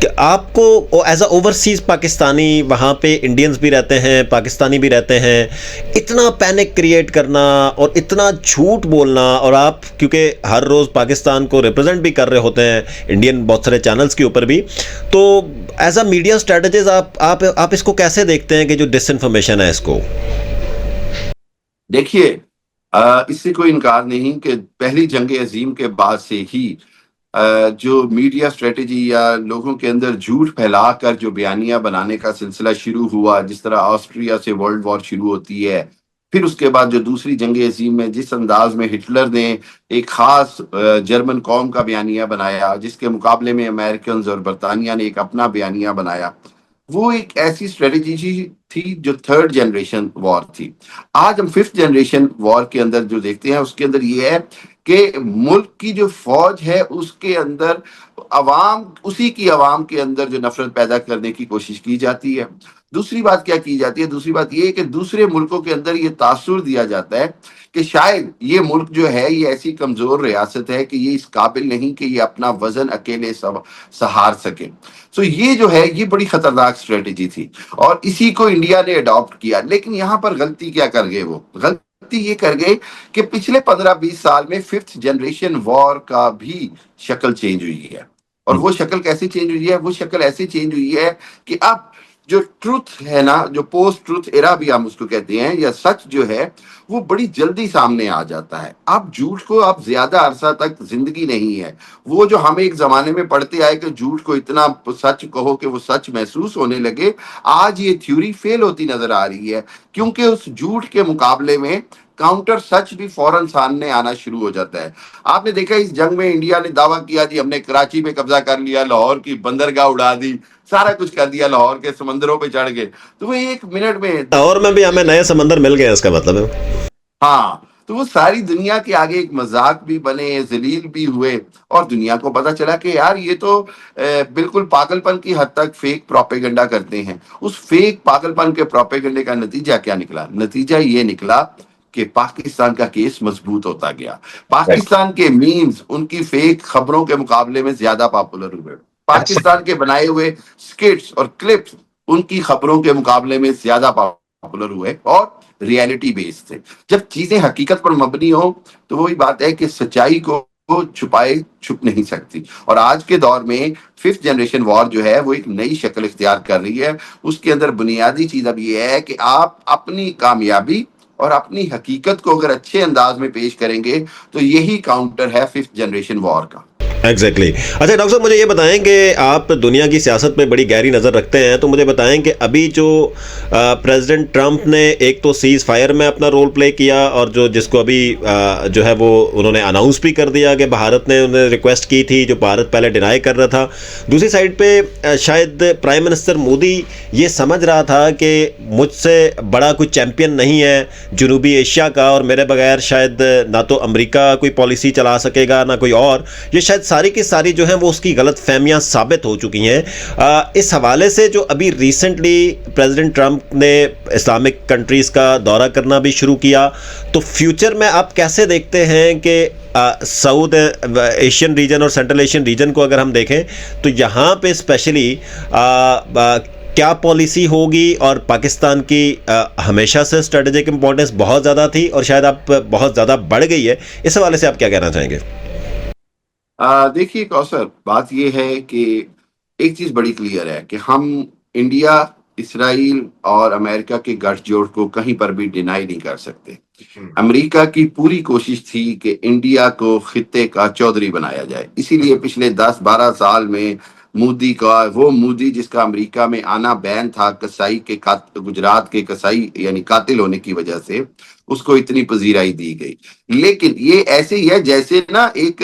کہ آپ کو ایز اے اوورسیز پاکستانی، وہاں پہ انڈینز بھی رہتے ہیں، پاکستانی بھی رہتے ہیں، اتنا پینک کریٹ کرنا اور اتنا جھوٹ بولنا، اور آپ کیونکہ ہر روز پاکستان کو ریپرزینٹ بھی کر رہے ہوتے ہیں انڈین بہت سارے چینلز کے اوپر بھی، تو ایز اے میڈیا اسٹریٹجیز آپ اس کو کیسے دیکھتے ہیں کہ جو ڈس انفارمیشن ہے اس کو؟ دیکھیے، اس سے کوئی انکار نہیں کہ پہلی جنگ عظیم کے بعد سے ہی جو میڈیا اسٹریٹجی یا لوگوں کے اندر جھوٹ پھیلا کر جو بیانیہ بنانے کا سلسلہ شروع ہوا، جس طرح آسٹریا سے ورلڈ وار شروع ہوتی ہے، پھر اس کے بعد جو دوسری جنگ عظیم میں جس انداز میں ہٹلر نے ایک خاص جرمن قوم کا بیانیہ بنایا، جس کے مقابلے میں امریکنز اور برطانیہ نے ایک اپنا بیانیہ بنایا، وہ ایک ایسی اسٹریٹجی تھی جو تھرڈ جنریشن وار تھی۔ آج ہم ففتھ جنریشن وار کے اندر جو دیکھتے ہیں، اس کے اندر یہ ہے کہ ملک کی جو فوج ہے اس کے اندر اسی کی عوام کے اندر جو نفرت پیدا کرنے کی کوشش کی جاتی ہے۔ دوسری بات کیا کی جاتی ہے؟ دوسری بات یہ ہے کہ دوسرے ملکوں کے اندر یہ تاثر دیا جاتا ہے کہ شاید یہ ملک جو ہے یہ ایسی کمزور ریاست ہے کہ یہ اس قابل نہیں کہ یہ اپنا وزن اکیلے سہار سکے۔ سو یہ جو ہے یہ بڑی خطرناک اسٹریٹجی تھی، اور اسی کو انڈیا نے اڈاپٹ کیا۔ لیکن یہاں پر غلطی کیا کر گئے؟ وہ غلطی یہ کر گئے کہ پچھلے 15-20 سال میں ففتھ جنریشن وار کا بھی شکل چینج ہوئی ہے۔ اور وہ شکل کیسے چینج ہوئی ہے؟ وہ شکل ایسے چینج ہوئی ہے کہ اب جو ٹروتھ ہے نا، جو پوسٹ ٹروتھ ایرا بھی ہم اس کو کہتے ہیں، یا سچ جو ہے وہ بڑی جلدی سامنے آ جاتا ہے۔ اب جھوٹ کو اب زیادہ عرصہ تک زندگی نہیں ہے۔ وہ جو ہم ایک زمانے میں پڑھتے آئے کہ جھوٹ کو اتنا سچ کہو کہ وہ سچ محسوس ہونے لگے، آج یہ تھیوری فیل ہوتی نظر آ رہی ہے، کیونکہ اس جھوٹ کے مقابلے میں کاؤنٹر سچ بھی فوراً سامنے آنا شروع ہو جاتا ہے۔ آپ نے دیکھا اس جنگ میں انڈیا نے دعویٰ کیا جی ہم نے کراچی پہ قبضہ کر لیا، لاہور کی بندرگاہ اڑا دی، سارا کچھ کر دیا، لاہور کے سمندروں پہ چڑھ گئے، تو وہ ایک منٹ میں اور میں بھی ہمیں نئے سمندر مل گئے، اس کا مطلب ہے ہاں، تو وہ ساری دنیا کے آگے ایک مذاق بھی بنے، ذلیل بھی ہوئے، اور دنیا کو پتا چلا کہ یار یہ تو بالکل پاگل پن کی حد تک فیک پروپیگنڈا کرتے ہیں۔ اس فیک پاگل پن کے پروپیگنڈے کا نتیجہ کیا نکلا؟ نتیجہ یہ نکلا کہ پاکستان کا کیس مضبوط ہوتا گیا۔ پاکستان کے میمز ان کی فیک خبروں کے مقابلے میں زیادہ پاپولر ہوئے۔ پاکستان کے بنائے ہوئے سکٹس اور کلپس ان کی خبروں کے مقابلے میں زیادہ پاپولر ہوئے اور ریالٹی بیس تھے۔ جب چیزیں حقیقت پر مبنی ہوں تو وہی بات ہے کہ سچائی کو چھپ نہیں سکتی۔ اور آج کے دور میں ففتھ جنریشن وار جو ہے وہ ایک نئی شکل اختیار کر رہی ہے۔ اس کے اندر بنیادی چیز اب یہ ہے کہ آپ اپنی کامیابی اور اپنی حقیقت کو اگر اچھے انداز میں پیش کریں گے تو یہی کاؤنٹر ہے ففتھ جنریشن وار کا۔ ایگزیکٹلی۔ اچھا ڈاکٹر صاحب، مجھے یہ بتائیں کہ آپ دنیا کی سیاست پہ بڑی گہری نظر رکھتے ہیں، تو مجھے بتائیں کہ ابھی جو پریزیڈنٹ ٹرمپ نے ایک تو سیز فائر میں اپنا رول پلے کیا، اور جس کو ابھی جو ہے وہ انہوں نے اناؤنس بھی کر دیا کہ بھارت نے انہیں ریکویسٹ کی تھی، جو بھارت پہلے ڈینائی کر رہا تھا۔ دوسری سائڈ پہ شاید پرائم منسٹر مودی یہ سمجھ رہا تھا کہ مجھ سے بڑا کوئی چیمپئن نہیں ہے جنوبی ایشیا کا، اور میرے بغیر شاید نہ تو امریکہ کوئی پالیسی چلا سکے گا نہ کوئی اور۔ یہ شاید ساری کی ساری جو ہیں وہ اس کی غلط فہمیاں ثابت ہو چکی ہیں۔ اس حوالے سے جو ابھی ریسنٹلی پریزیڈنٹ ٹرمپ نے اسلامک کنٹریز کا دورہ کرنا بھی شروع کیا، تو فیوچر میں آپ کیسے دیکھتے ہیں کہ ساؤتھ ایشین ریجن اور سینٹرل ایشین ریجن کو اگر ہم دیکھیں تو یہاں پہ اسپیشلی کیا پالیسی ہوگی؟ اور پاکستان کی ہمیشہ سے اسٹریٹجک امپورٹنس بہت زیادہ تھی اور شاید اب بہت زیادہ بڑھ گئی ہے، اس حوالے سے آپ کیا کہنا چاہیں گے؟ دیکھیے کوثر، بات یہ ہے کہ ایک چیز بڑی کلیئر ہے کہ ہم انڈیا، اسرائیل اور امریکہ کے گٹھ جوڑ کو کہیں پر بھی ڈینائی نہیں کر سکتے۔ امریکہ کی پوری کوشش تھی کہ انڈیا کو خطے کا چودھری بنایا جائے، اسی لیے پچھلے 10-12 سال میں مودی کا، وہ مودی جس کا امریکہ میں آنا بین تھا کسائی کے گجرات کے کسائی یعنی قاتل ہونے کی وجہ سے، اس کو اتنی پذیرائی دی گئی۔ لیکن یہ ایسے ہی ہے جیسے نا ایک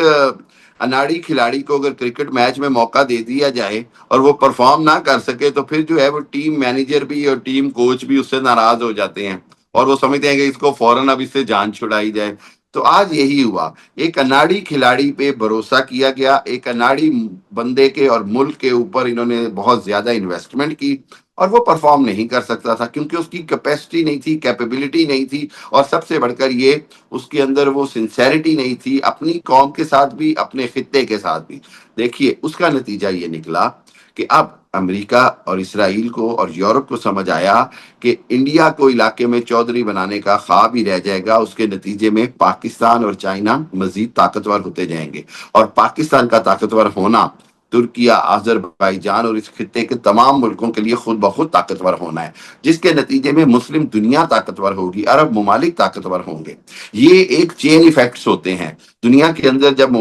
اناڑی کھلاڑی کو اگر کرکٹ میچ میں موقع دے دیا جائے اور وہ پرفارم نہ کر سکے تو پھر جو ہے وہ ٹیم مینیجر بھی اور ٹیم کوچ بھی اس سے ناراض ہو جاتے ہیں اور وہ سمجھتے ہیں کہ اس کو فوراً اب اس سے جان چھڑائی جائے۔ تو آج یہی ہوا، ایک اناڑی کھلاڑی پہ بھروسہ کیا گیا، ایک اناڑی بندے کے اور ملک کے اوپر انہوں نے بہت زیادہ انویسٹمنٹ کی، اور وہ پرفارم نہیں کر سکتا تھا کیونکہ اس کی کیپیسٹی نہیں تھی، کیپیبلٹی نہیں تھی، اور سب سے بڑھ کر یہ اس کے اندر وہ سنسیریٹی نہیں تھی اپنی قوم کے ساتھ بھی، اپنے خطے کے ساتھ بھی۔ دیکھیے اس کا نتیجہ یہ نکلا کہ اب امریکہ اور اسرائیل کو اور یورپ کو سمجھ آیا کہ انڈیا کو علاقے میں چودھری بنانے کا خواب ہی رہ جائے گا، اس کے نتیجے میں پاکستان اور چائنا مزید طاقتور ہوتے جائیں گے، اور پاکستان کا طاقتور ہونا ترکیہ، آذربائیجان اور اس خطے کے تمام ملکوں کے لیے خود بخود طاقتور ہونا ہے، جس کے نتیجے میں مسلم دنیا طاقتور ہوگی، عرب ممالک طاقتور ہوں گے۔ یہ ایک چین ایفیکٹس ہوتے ہیں دنیا کے اندر، جب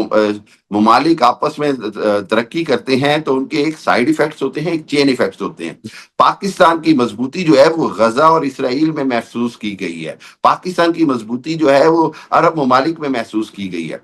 ممالک آپس میں ترقی کرتے ہیں تو ان کے ایک سائیڈ ایفیکٹس ہوتے ہیں، ایک چین ایفیکٹس ہوتے ہیں۔ پاکستان کی مضبوطی جو ہے وہ غزہ اور اسرائیل میں محسوس کی گئی ہے، پاکستان کی مضبوطی جو ہے وہ عرب ممالک میں محسوس کی گئی ہے۔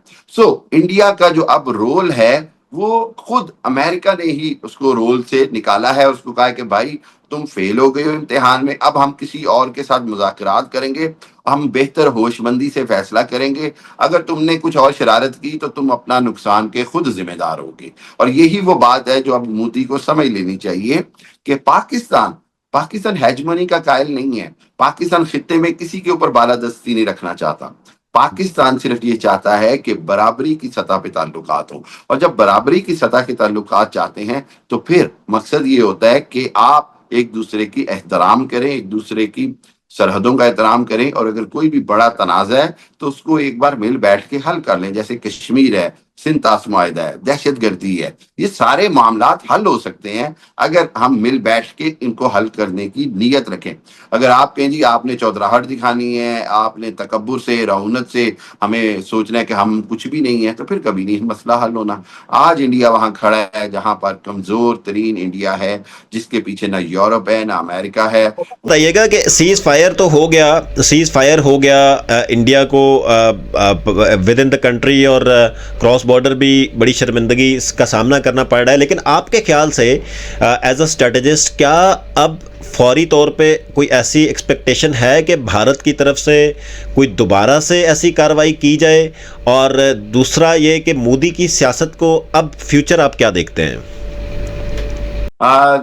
انڈیا کا جو اب رول ہے وہ خود امریکہ نے ہی اس کو رول سے نکالا ہے، اس کو کہا کہ بھائی تم فیل ہو گئے ہو امتحان میں، اب ہم کسی اور کے ساتھ مذاکرات کریں گے، ہم بہتر ہوش مندی سے فیصلہ کریں گے، اگر تم نے کچھ اور شرارت کی تو تم اپنا نقصان کے خود ذمہ دار ہوگے۔ اور یہی وہ بات ہے جو اب مودی کو سمجھ لینی چاہیے کہ پاکستان ہیجمنی کا قائل نہیں ہے، پاکستان خطے میں کسی کے اوپر بالادستی نہیں رکھنا چاہتا، پاکستان صرف یہ چاہتا ہے کہ برابری کی سطح پہ تعلقات ہوں، اور جب برابری کی سطح کے تعلقات چاہتے ہیں تو پھر مقصد یہ ہوتا ہے کہ آپ ایک دوسرے کی احترام کریں، ایک دوسرے کی سرحدوں کا احترام کریں، اور اگر کوئی بھی بڑا تنازع ہے تو اس کو ایک بار مل بیٹھ کے حل کر لیں، جیسے کشمیر ہے، سندھ طاس معاہدہ ہے، دہشت گردی ہے، یہ سارے معاملات حل ہو سکتے ہیں اگر ہم مل بیٹھ کے ان کو حل کرنے کی نیت رکھیں۔ اگر آپ کہیں جی آپ نے چودراہٹ دکھانی ہے، آپ نے تکبر سے، رعونت سے ہمیں سوچنا ہے کہ ہم کچھ بھی نہیں ہیں، تو پھر کبھی نہیں مسئلہ حل ہونا۔ آج انڈیا وہاں کھڑا ہے جہاں پر کمزور ترین انڈیا ہے، جس کے پیچھے نہ یورپ ہے نہ امریکہ ہے۔ بتائیے گا کہ سیز فائر تو ہو گیا انڈیا کو ود ان دا کنٹری، اور کراس بارڈر بھی بڑی شرمندگی اس کا سامنا کرنا پڑ رہا ہے، لیکن آپ کے خیال سے ایز اے اسٹریٹجسٹ کیا اب فوری طور پہ کوئی ایسی ایکسپیکٹیشن ہے کہ بھارت کی طرف سے کوئی دوبارہ سے ایسی کارروائی کی جائے؟ اور دوسرا یہ کہ مودی کی سیاست کو اب فیوچر آپ کیا دیکھتے ہیں؟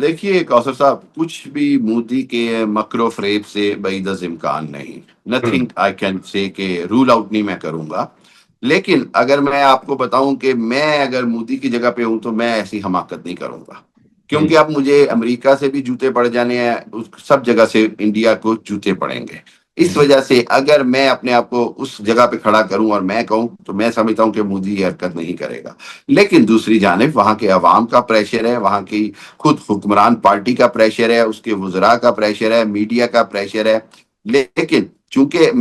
دیکھیے کوثر صاحب، کچھ بھی مودی کے مکر و فریب سے بعید از امکان نہیں، نتھنگ آئی کین سے کہ رول آؤٹ نہیں میں کروں گا، لیکن اگر میں آپ کو بتاؤں کہ میں اگر مودی کی جگہ پہ ہوں تو میں ایسی حماقت نہیں کروں گا، کیونکہ اب مجھے امریکہ سے بھی جوتے پڑ جانے ہیں، سب جگہ سے انڈیا کو جوتے پڑیں گے۔ اس وجہ سے اگر میں اپنے آپ کو اس جگہ پہ کھڑا کروں اور میں کہوں تو میں سمجھتا ہوں کہ مودی یہ حرکت نہیں کرے گا، لیکن دوسری جانب وہاں کے عوام کا پریشر ہے، وہاں کی خود حکمران پارٹی کا پریشر ہے، اس کے وزراء کا پریشر ہے، میڈیا کا پریشر ہے، لیکن چونکہ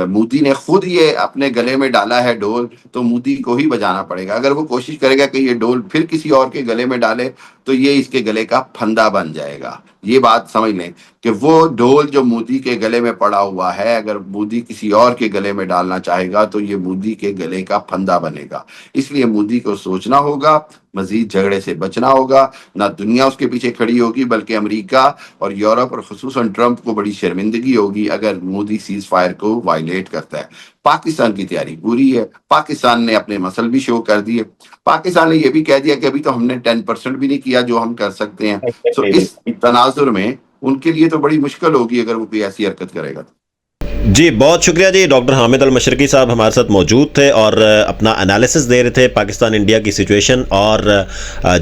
مودی نے خود یہ اپنے گلے میں ڈالا ہے ڈول، تو مودی کو ہی بجانا پڑے گا۔ اگر وہ کوشش کرے گا کہ یہ ڈول پھر کسی اور کے گلے میں ڈالے تو یہ اس کے گلے کا پھندا بن جائے گا۔ یہ بات سمجھ لیں کہ وہ ڈول جو مودی کے گلے میں پڑا ہوا ہے، اگر مودی کسی اور کے گلے میں ڈالنا چاہے گا تو یہ مودی کے گلے کا پھندا بنے گا۔ اس لیے مودی کو سوچنا ہوگا، مزید جھگڑے سے بچنا ہوگا، نہ دنیا اس کے پیچھے کھڑی ہوگی بلکہ امریکہ اور یورپ اور خصوصاً ٹرمپ کو بڑی شرمندگی ہوگی اگر مودی سیز فائر کو وائلیٹ کرتا ہے۔ پاکستان کی تیاری پوری ہے، پاکستان نے اپنے مسل بھی شو کر دیے، پاکستان نے یہ بھی کہہ دیا کہ ابھی تو ہم نے 10% بھی نہیں کیا جو ہم کر سکتے ہیں۔ اس تناظر میں ان کے لیے تو بڑی مشکل ہوگی اگر وہ کوئی ایسی حرکت کرے گا۔ جی بہت شکریہ جی، ڈاکٹر حامد المشرقی صاحب ہمارے ساتھ موجود تھے اور اپنا انالیسس دے رہے تھے پاکستان انڈیا کی سچویشن اور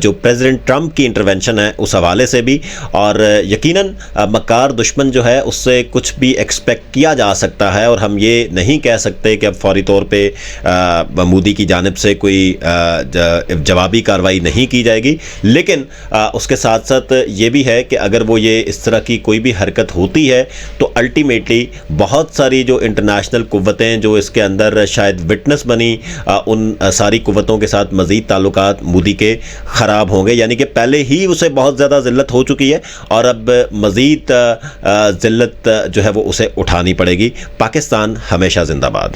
جو پریزیڈنٹ ٹرمپ کی انٹرونشن ہے اس حوالے سے بھی، اور یقیناً مکار دشمن جو ہے اس سے کچھ بھی ایکسپیکٹ کیا جا سکتا ہے، اور ہم یہ نہیں کہہ سکتے کہ اب فوری طور پہ مودی کی جانب سے کوئی جوابی کارروائی نہیں کی جائے گی، لیکن اس کے ساتھ ساتھ یہ بھی ہے کہ اگر وہ یہ اس طرح کی کوئی بھی حرکت ہوتی ہے تو الٹیمیٹلی بہت ساری جو انٹرنیشنل قوتیں جو اس کے اندر شاید وٹنس بنی، ان ساری قوتوں کے ساتھ مزید تعلقات مودی کے خراب ہوں گے، یعنی کہ پہلے ہی اسے بہت زیادہ ذلت ہو چکی ہے اور اب مزید ذلت جو ہے وہ اسے اٹھانی پڑے گی۔ پاکستان ہمیشہ زندہ باد۔